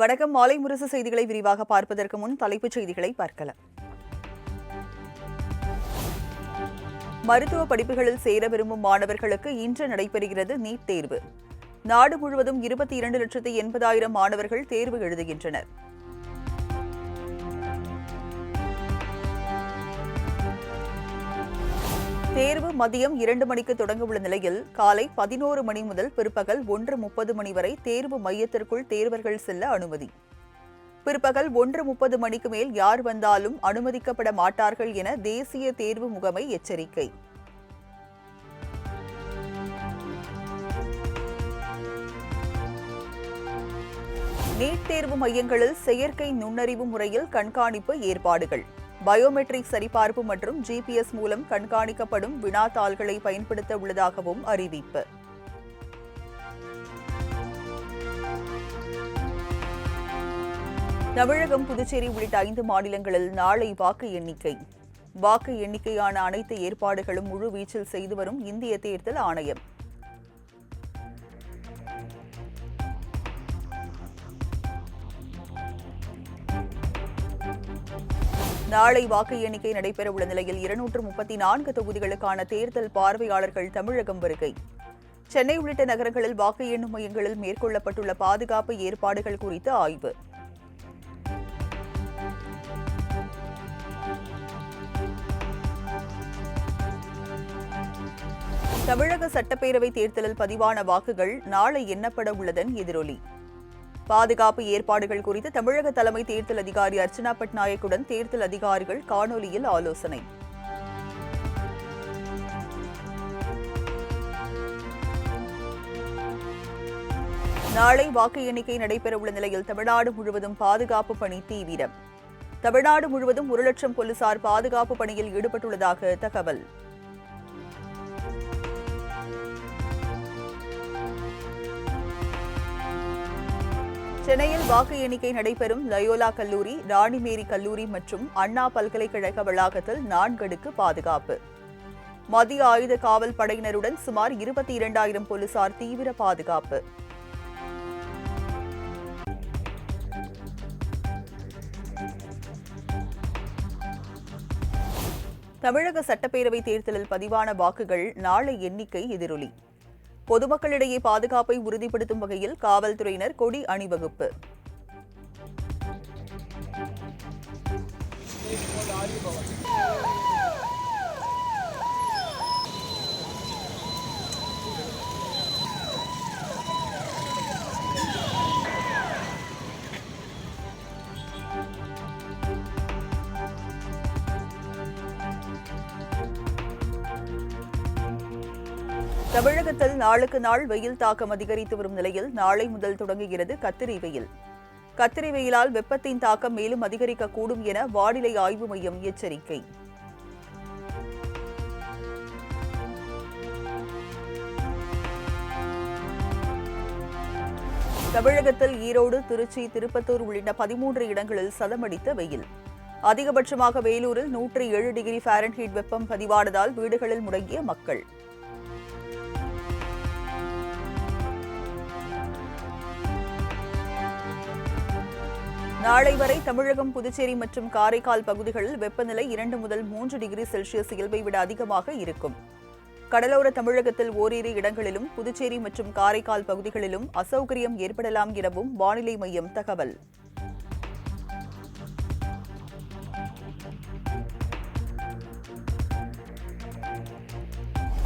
வணக்கம். மாலை முரசு செய்திகளை விரிவாக பார்ப்பதற்கு முன் தலைப்புச் செய்திகளை பார்க்கலாம். மருத்துவ படிப்புகளில் சேர விரும்பும் மாணவர்களுக்கு இன்று நடைபெறுகிறது நீட் தேர்வு. நாடு முழுவதும் 22,80,000 மாணவர்கள் தேர்வு எழுதுகின்றனர். தேர்வு மதியம் 2 மணிக்கு தொடங்கவுள்ள நிலையில் காலை 11 மணி முதல் பிற்பகல் 1:30 மணி வரை தேர்வு மையத்திற்குள் தேர்வர்கள் செல்ல அனுமதி. பிற்பகல் 1:30 மணிக்கு மேல் யார் வந்தாலும் அனுமதிக்கப்பட மாட்டார்கள் என தேசிய தேர்வு முகமை எச்சரிக்கை. நீட் தேர்வு மையங்களில் செயற்கை நுண்ணறிவு முறையில் கண்காணிப்பு ஏற்பாடுகள். பயோமெட்ரிக் சரிபார்ப்பு மற்றும் GPS மூலம் கண்காணிக்கப்படும் வினாத்தாள்களை பயன்படுத்த உள்ளதாகவும் அறிவிப்பு. தமிழகம், புதுச்சேரி உள்ளிட்ட 5 மாநிலங்களில் நாளை வாக்கு எண்ணிக்கை. வாக்கு எண்ணிக்கையான அனைத்து ஏற்பாடுகளும் முழுவீச்சில் செய்து வரும் இந்திய தேர்தல் ஆணையம். நாளை வாக்கு எண்ணிக்கை நடைபெறவுள்ள நிலையில் 234 தொகுதிகளுக்கான தேர்தல் பார்வையாளர்கள் தமிழகம் வருகை. சென்னை உள்ளிட்ட நகரங்களில் வாக்கு எண்ணும் மையங்களில் மேற்கொள்ளப்பட்டுள்ள பாதுகாப்பு ஏற்பாடுகள் குறித்து ஆய்வு. தமிழக சட்டப்பேரவை தேர்தலில் பதிவான வாக்குகள் நாளை எண்ணப்பட உள்ளதன் எதிரொலி. பாதுகாப்பு ஏற்பாடுகள் குறித்து தமிழக தலைமை தேர்தல் அதிகாரி அர்ச்சனா பட்நாயக்குடன் தேர்தல் அதிகாரிகள் காணொலியில் ஆலோசனை. நாளை வாக்கு எண்ணிக்கை நடைபெறவுள்ள நிலையில் தமிழ்நாடு முழுவதும் பாதுகாப்பு பணி தீவிரம். தமிழ்நாடு முழுவதும் 1 லட்சம் போலீசார் பாதுகாப்பு பணியில் ஈடுபட்டுள்ளதாக தகவல். சென்னையில் வாக்கு எண்ணிக்கை நடைபெறும் லயோலா கல்லூரி, ராணிமேரி கல்லூரி மற்றும் அண்ணா பல்கலைக்கழக வளாகத்தில் 4 அடுக்கு பாதுகாப்பு. மத்திய ஆயுத காவல் படையினருடன் சுமார் 22,000 போலீசார் தீவிர பாதுகாப்பு. தமிழக சட்டப்பேரவை தேர்தலில் பதிவான வாக்குகள் நாளை எண்ணிக்கை எதிரொலி. பொதுமக்களிடையே பாதுகாப்பை உறுதிப்படுத்தும் வகையில் காவல்துறையினர் கொடி அணிவகுப்பு. தமிழகத்தில் நாளுக்கு நாள் வெயில் தாக்கம் அதிகரித்து வரும் நிலையில் நாளை முதல் தொடங்குகிறது கத்திரி வெயில். கத்திரி வெயிலால் வெப்பத்தின் தாக்கம் மேலும் அதிகரிக்கக்கூடும் என வானிலை ஆய்வு மையம் எச்சரிக்கை. தமிழகத்தில் ஈரோடு, திருச்சி, திருப்பத்தூர் உள்ளிட்ட 13 இடங்களில் சதமடித்த வெயில். அதிகபட்சமாக வேலூரில் 107 டிகிரி ஃபாரன்ஹீட் வெப்பம் பதிவானதால் வீடுகளில் முடங்கிய மக்கள். நாளை வரை தமிழகம், புதுச்சேரி மற்றும் காரைக்கால் பகுதிகளில் வெப்பநிலை 2 முதல் 3 டிகிரி செல்சியஸ் இயல்பை விட அதிகமாக இருக்கும். கடலோர தமிழகத்தில் ஓரிரு இடங்களிலும், புதுச்சேரி மற்றும் காரைக்கால் பகுதிகளிலும் அசௌகரியம் ஏற்படலாம் எனவும் வானிலை மையம் தகவல்.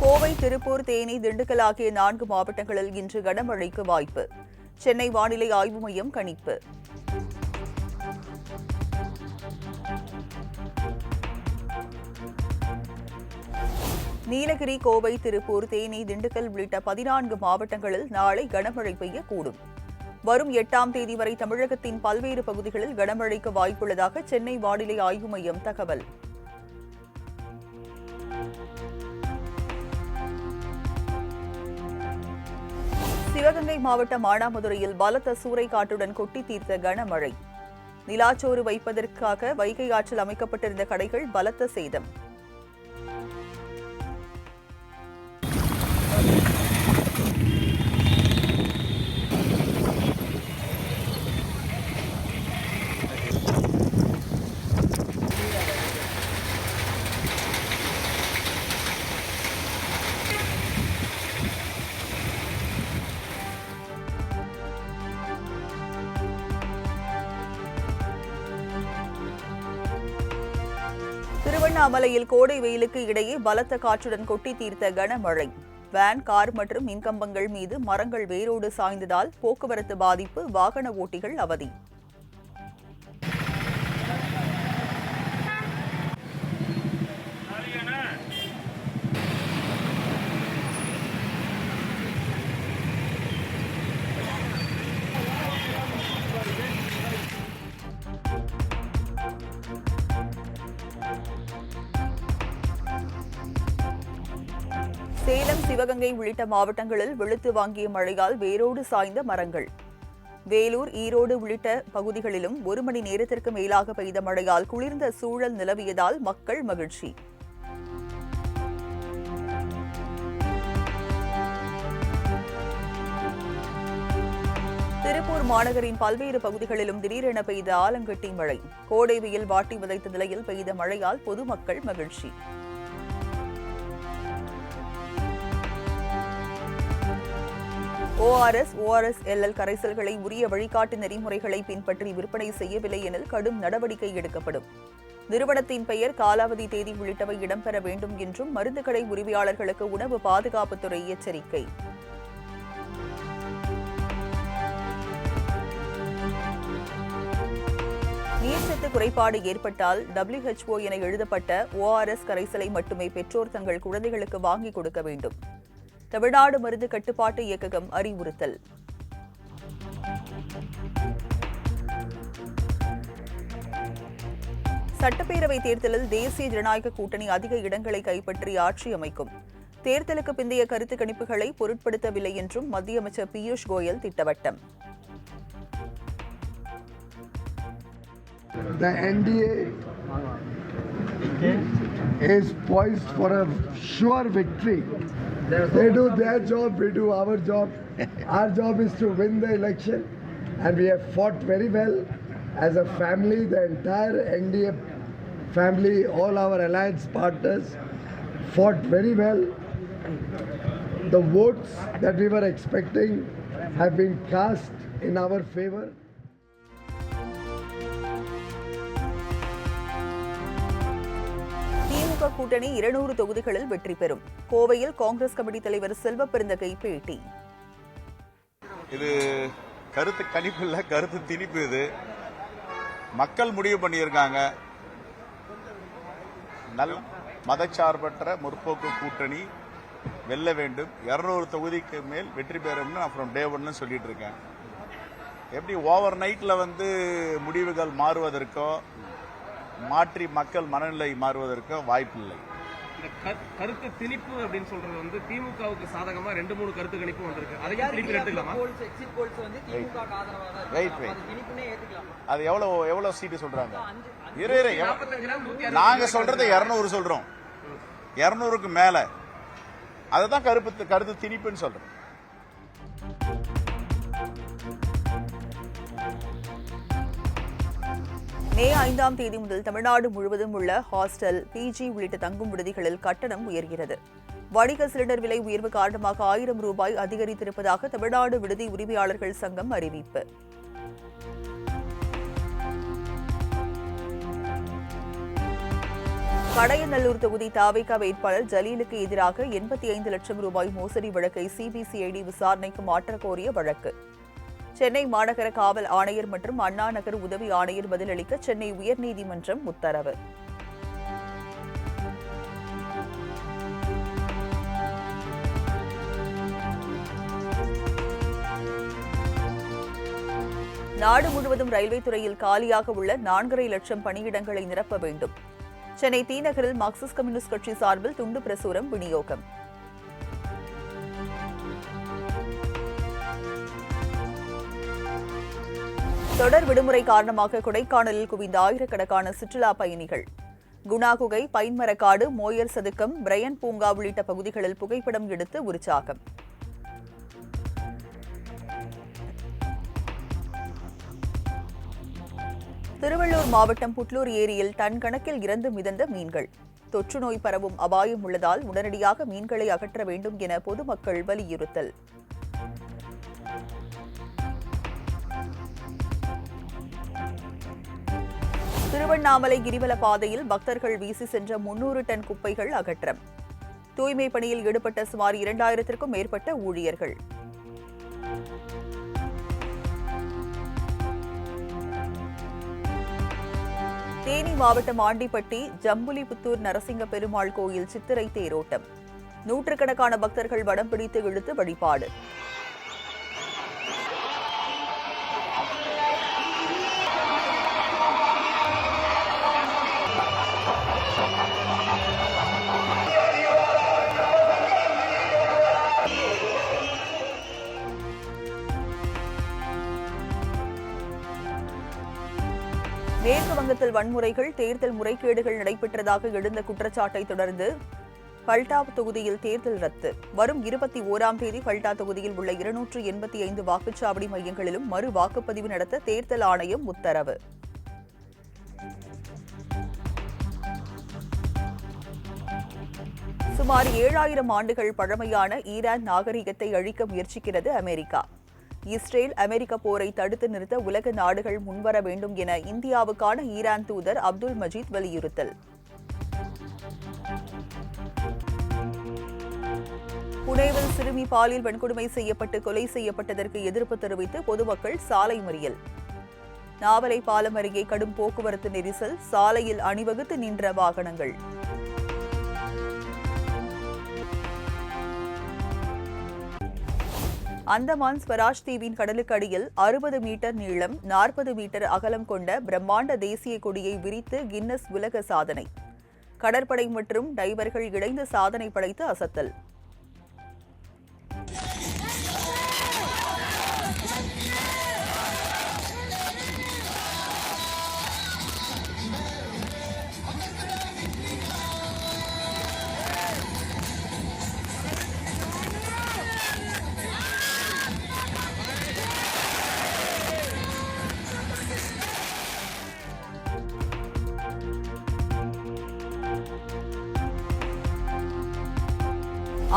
கோவை, திருப்பூர், தேனி, திண்டுக்கல் ஆகிய 4 மாவட்டங்களில் இன்று கனமழைக்கு வாய்ப்பு. சென்னை வானிலை ஆய்வு மையம் கணிப்பு. நீலகிரி, கோவை, திருப்பூர், தேனி, திண்டுக்கல் உள்ளிட்ட 14 மாவட்டங்களில் நாளை கனமழை பெய்யக்கூடும். வரும் 8ஆம் தேதி வரை தமிழகத்தின் பல்வேறு பகுதிகளில் கனமழைக்கு வாய்ப்புள்ளதாக சென்னை வானிலை ஆய்வு மையம் தகவல். சிவகங்கை மாவட்டம் மானாமதுரையில் பலத்த சூறைக்காற்றுடன் கொட்டி தீர்த்த கனமழை. நிலாச்சோறு வைப்பதற்காக வைகை ஆற்றில் அமைக்கப்பட்டிருந்த கடைகள் பலத்த சேதம். திருவண்ணாமலையில் கோடை வெயிலுக்கு இடையே பலத்த காற்றுடன் கொட்டி தீர்த்த கனமழை. வேன், கார் மற்றும் மின்கம்பங்கள் மீது மரங்கள் வேரோடு சாய்ந்ததால் போக்குவரத்து பாதிப்பு, வாகன ஓட்டிகள் அவதி. சேலம், சிவகங்கை உள்ளிட்ட மாவட்டங்களில் வெளுத்து வாங்கிய மழையால் வேரோடு சாய்ந்த மரங்கள். வேலூர், ஈரோடு உள்ளிட்ட பகுதிகளிலும் 1 மணி நேரத்திற்கு மேலாக பெய்த மழையால் குளிர்ந்த சூழல் நிலவியதால் மக்கள் மகிழ்ச்சி. திருப்பூர் மாநகரின் பல்வேறு பகுதிகளிலும் திடீரென பெய்த ஆலங்கட்டி மழை. கோடை வெயில் வாட்டி விதைத்த நிலையில் பெய்த மழையால் பொதுமக்கள் மகிழ்ச்சி. ORS/ORS-LL கரைசல்களை உரிய வழிகாட்டு நெறிமுறைகளை பின்பற்றி விற்பனை செய்யவில்லை எனில் கடும் நடவடிக்கை எடுக்கப்படும். நிறுவனத்தின் பெயர், காலாவதி தேதி உள்ளிட்டவை இடம்பெற வேண்டும் என்றும் மருந்து கடை உரிமையாளர்களுக்கு உணவு பாதுகாப்புத்துறை எச்சரிக்கை. நீர்ச்சத்து குறைபாடு ஏற்பட்டால் WHO என எழுதப்பட்ட ORS கரைசலை மட்டுமே பெற்றோர் தங்கள் குழந்தைகளுக்கு வாங்கிக் கொடுக்க வேண்டும். தமிழ்நாடு மருந்து கட்டுப்பாட்டு இயக்ககம் அறிவுறுத்தல். சட்டப்பேரவை தேர்தலில் தேசிய ஜனநாயக கூட்டணி அதிக இடங்களை கைப்பற்றி ஆட்சி அமைக்கும். தேர்தலுக்கு பிந்தைய கருத்து கணிப்புகளை பொருட்படுத்தவில்லை என்றும் மத்திய அமைச்சர் Piyush Goyal திட்டவட்டம். The NDA is poised for a sure victory. They do their job, we do our job. Our job is to win the election, and we have fought very well as a family. The entire NDA family, all our alliance partners fought very well. The votes that we were expecting have been cast in our favor. திமுக கூட்டணி 200 தொகுதிகளில் வெற்றி பெறும். கோவையில் Congress committee தலைவர் செல்வ பெருந்தகை பேட்டி. இது கருத்து கணிப்பு இல்ல, கருத்து திணிப்பு. இது மக்கள் முடிவு பண்ணியிருக்காங்க. நல்ல மதச்சார்பற்ற முற்போக்கு கூட்டணி வெல்ல வேண்டும். 200 தொகுதிக்கு மேல் வெற்றி பெறும்னு நான் ஃப்ரம் டே 1 சொல்லிட்டு இருக்கேன். எப்படி ஓவர் நைட்ல முடிவுகள் மாறுவதற்கோ மாற்றி மக்கள் மனநிலை மாறுவதற்கு வாய்ப்பில்லை. கருத்து திணிப்பு அப்படின்னு சொல்றது திமுகவுக்கு சாதகமா 2-3 கருத்து கணிப்பு வந்திருக்கு. அதையும் திணிப்பு எடுத்துக்கலாமா? அது எவ்வளவு சீட்டு சொல்றாங்க? நாங்க சொல்றது 200 சொல்றோம். 200க்கு மேல அதுதான் கருத்து திணிப்புன்னு சொல்றோம். மே 5ஆம் தேதி முதல் தமிழ்நாடு முழுவதும் உள்ள ஹாஸ்டல், PG உள்ளிட்ட தங்கும் விடுதிகளில் கட்டணம் உயர்கிறது. வணிக சிலிண்டர் விலை உயர்வு காரணமாக 1000 ரூபாய் அதிகரித்திருப்பதாக தமிழ்நாடு விடுதி உரிமையாளர்கள் சங்கம் அறிவிப்பு. கடையநல்லூர் தொகுதி தாவேகா வேட்பாளர் ஜலீலுக்கு எதிராக 85 லட்சம் ரூபாய் மோசடி வழக்கை CBCID விசாரணைக்கு மாற்றக் கோரிய வழக்கு. சென்னை மாநகர காவல் ஆணையர் மற்றும் அண்ணா நகர் உதவி ஆணையர் பதிலளிக்க சென்னை உயர்நீதிமன்றம் உத்தரவு. நாடு முழுவதும் ரயில்வே துறையில் காலியாக உள்ள 4.5 லட்சம் பணியிடங்களை நிரப்ப வேண்டும். சென்னை தீநகரில் மார்க்சிஸ்ட் கம்யூனிஸ்ட் கட்சி சார்பில் துண்டு பிரசுரம் விநியோகம். தொடர் விடுமுறை காரணமாக கொடைக்கானலில் குவிந்த ஆயிரக்கணக்கான சுற்றுலா பயணிகள். குணா குகை, பைன்மரக்காடு, மோயர் சதுக்கம், பிரையன் பூங்கா உள்ளிட்ட பகுதிகளில் புகைப்படம் எடுத்து உற்சாகம். திருவள்ளூர் மாவட்டம் புட்லூர் ஏரியில் டன் கணக்கில் இறந்து மிதந்த மீன்கள். தொற்று நோய் பரவும் அபாயம் உள்ளதால் உடனடியாக மீன்களை அகற்ற வேண்டும் என பொதுமக்கள் வலியுறுத்தல். திருவண்ணாமலை கிரிவல பாதையில் பக்தர்கள் வீசி சென்ற 300 டன் குப்பைகள் அகற்றம். தூய்மை பணியில் ஈடுபட்ட சுமார் 2000க்கும் மேற்பட்ட ஊழியர்கள். தேனி மாவட்டம் ஆண்டிப்பட்டி ஜம்புலிபுத்தூர் நரசிங்க பெருமாள் கோயில் சித்திரை தேரோட்டம். நூற்றுக்கணக்கான பக்தர்கள் வடம் பிடித்து இழுத்து வழிபாடு. மேற்கு வங்கத்தில் வன்முறைகள், தேர்தல் முறைகேடுகள் நடைபெற்றதாக எழுந்த குற்றச்சாட்டை தொடர்ந்து பல்டா தொகுதியில் தேர்தல் ரத்து. வரும் 21ஆம் தேதி பல்டா தொகுதியில் உள்ள 285 வாக்குச்சாவடி மையங்களிலும் மறு வாக்குப்பதிவு நடத்த தேர்தல் ஆணையம் உத்தரவு. சுமார் 7000 ஆண்டுகள் பழமையான ஈரான் நாகரிகத்தை அழிக்க முயற்சிக்கிறது அமெரிக்கா. இஸ்ரேல் அமெரிக்க போரை தடுத்து நிறுத்த உலக நாடுகள் முன்வர வேண்டும் என இந்தியாவுக்கான ஈரான் தூதர் அப்துல் மஜீத் வலியுறுத்தல். புனேவில் சிறுமி பாலியல் வன்கொடுமை செய்யப்பட்டு கொலை செய்யப்பட்டதற்கு எதிர்ப்பு தெரிவித்து பொதுமக்கள் சாலை மறியல். நாவலை பாலம் அருகே கடும் போக்குவரத்து நெரிசல், சாலையில் அணிவகுத்து நின்ற வாகனங்கள். அந்தமான் ஸ்வராஜ் தீவின் கடலுக்கு அடியில் 60 மீட்டர் நீளம் 40 மீட்டர் அகலம் கொண்ட பிரம்மாண்ட தேசிய கொடியை விரித்து கின்னஸ் உலக சாதனை. கடற்படை மற்றும் டைவர்கள் இணைந்து சாதனை படைத்து அசத்தல்.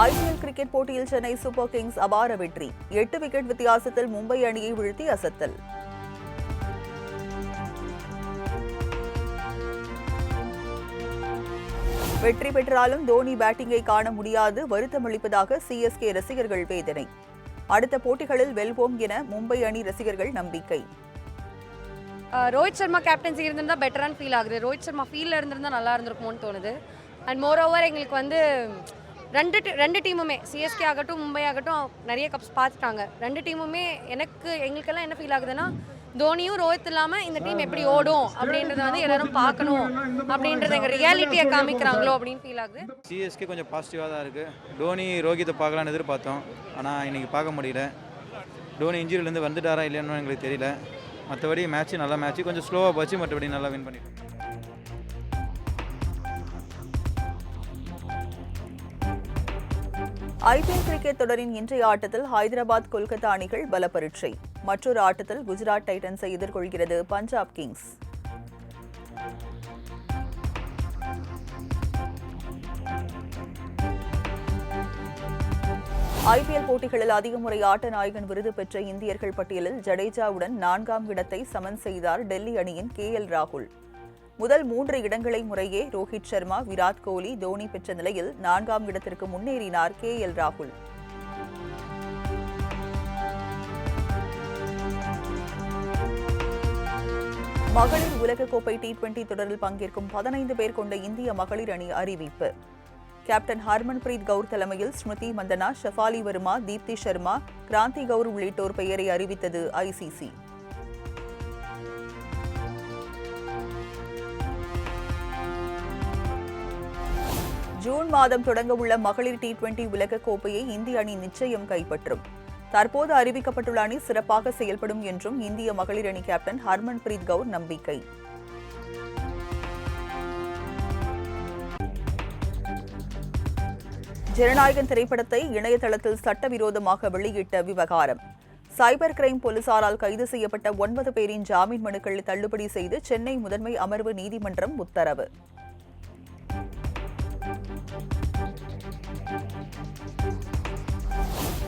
ஐபிஎல் கிரிக்கெட் போட்டியில் சென்னை சூப்பர் கிங்ஸ் அபார வெற்றி. 8 விக்கெட் வித்தியாசத்தில் மும்பை அணியை வீழ்த்தி அசத்தல். வெற்றி பெற்றாலும் தோனி பேட்டிங்கை காண முடியாது, வருத்தமளிப்பதாக சிஎஸ்கே ரசிகர்கள் வேதனை. அடுத்த போட்டிகளில் வெல்வோம் என மும்பை அணி ரசிகர்கள் நம்பிக்கை. ரோஹித் சர்மா கேப்டன்சி இருந்திருந்தா பெட்டரான ஃபீல் ஆகுது. ரோஹித் சர்மா ஃபீல்டில் இருந்திருந்தா நல்லா இருந்திருக்குமோன்னு தோணுது. அண்ட் மோர் ஓவர் எங்களுக்கு வந்து ரெண்டு டீமுமே சிஎஸ்கே ஆகட்டும் மும்பை ஆகட்டும் நிறைய கப்ஸ் பார்த்துட்டாங்க. ரெண்டு டீமுமே எங்களுக்கெல்லாம் என்ன ஃபீல் ஆகுதுன்னா, தோனியும் ரோஹித் இல்லாமல் இந்த டீம் எப்படி ஓடும் அப்படின்றத வந்து எல்லாரும் பார்க்கணும் அப்படின்றத எங்கள் ரியாலிட்டியை காமிக்கிறாங்களோ அப்படின்னு ஃபீல் ஆகுது. சிஎஸ்கே கொஞ்சம் பாசிட்டிவாக தான் இருக்குது. தோனி ரோஹித்தை பார்க்கலான்னு எதிர்பார்த்தோம், ஆனால் இன்றைக்கி பார்க்க முடியல. தோனி இன்ஜுரியிலேருந்து வந்துட்டாரா இல்லைன்னு எங்களுக்கு தெரியல. மற்றபடி மேட்ச்சு நல்ல மேட்ச்சு, கொஞ்சம் ஸ்லோவாக போச்சு, மற்றபடி நல்லா வின் பண்ணிட்டோம். ஐபிஎல் கிரிக்கெட் தொடரின் இன்றைய ஆட்டத்தில் ஹைதராபாத் கொல்கத்தா அணிகள் பல பரீட்சை. மற்றொரு ஆட்டத்தில் குஜராத் டைட்டன்ஸை எதிர்கொள்கிறது பஞ்சாப் கிங்ஸ். ஐபிஎல் போட்டிகளில் அதிக முறை ஆட்ட நாயகன் விருது பெற்ற இந்தியர்கள் பட்டியலில் ஜடேஜாவுடன் 4ஆம் இடத்தை சமன் செய்தார் டெல்லி அணியின் KL ராகுல். முதல் 3 இடங்களை முறையே ரோஹித் சர்மா, விராட் கோலி, தோனி பெற்ற நிலையில் 4ஆம் இடத்திற்கு முன்னேறினார் KL ராகுல். மகளிர் உலகக்கோப்பை T20 தொடரில் பங்கேற்கும் 15 பேர் கொண்ட இந்திய மகளிர் அணி அறிவிப்பு. கேப்டன் ஹர்மன்பிரீத் கவுர் தலைமையில் ஸ்மிருதி மந்தனா, ஷஃபாலி வர்மா, தீப்தி சர்மா, கிராந்தி கவுர் உள்ளிட்டோர் பெயரை அறிவித்தது ICC. ஜூன் மாதம் தொடங்கவுள்ள மகளிர் T20 உலகக்கோப்பையை இந்திய அணி நிச்சயம் கைப்பற்றும். தற்போது அறிவிக்கப்பட்டுள்ள அணி சிறப்பாக செயல்படும் என்றும் இந்திய மகளிர் அணி கேப்டன் ஹர்மன்பிரீத் கவுர் நம்பிக்கை. ஜனநாயகன் திரைப்படத்தை இணையதளத்தில் சட்டவிரோதமாக வெளியிட்ட விவகாரம். சைபர் கிரைம் போலீசாரால் கைது செய்யப்பட்ட 9 பேரின் ஜாமீன் மனுக்களை தள்ளுபடி செய்து சென்னை முதன்மை அமர்வு நீதிமன்றம் உத்தரவு.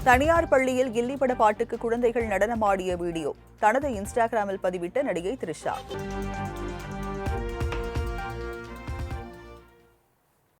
தனியார் பள்ளியில் கில்லி பட பாட்டுக்கு குழந்தைகள் நடனமாடிய வீடியோ தனது இன்ஸ்டாகிராமில் பதிவிட்ட நடிகை த்ரிஷா.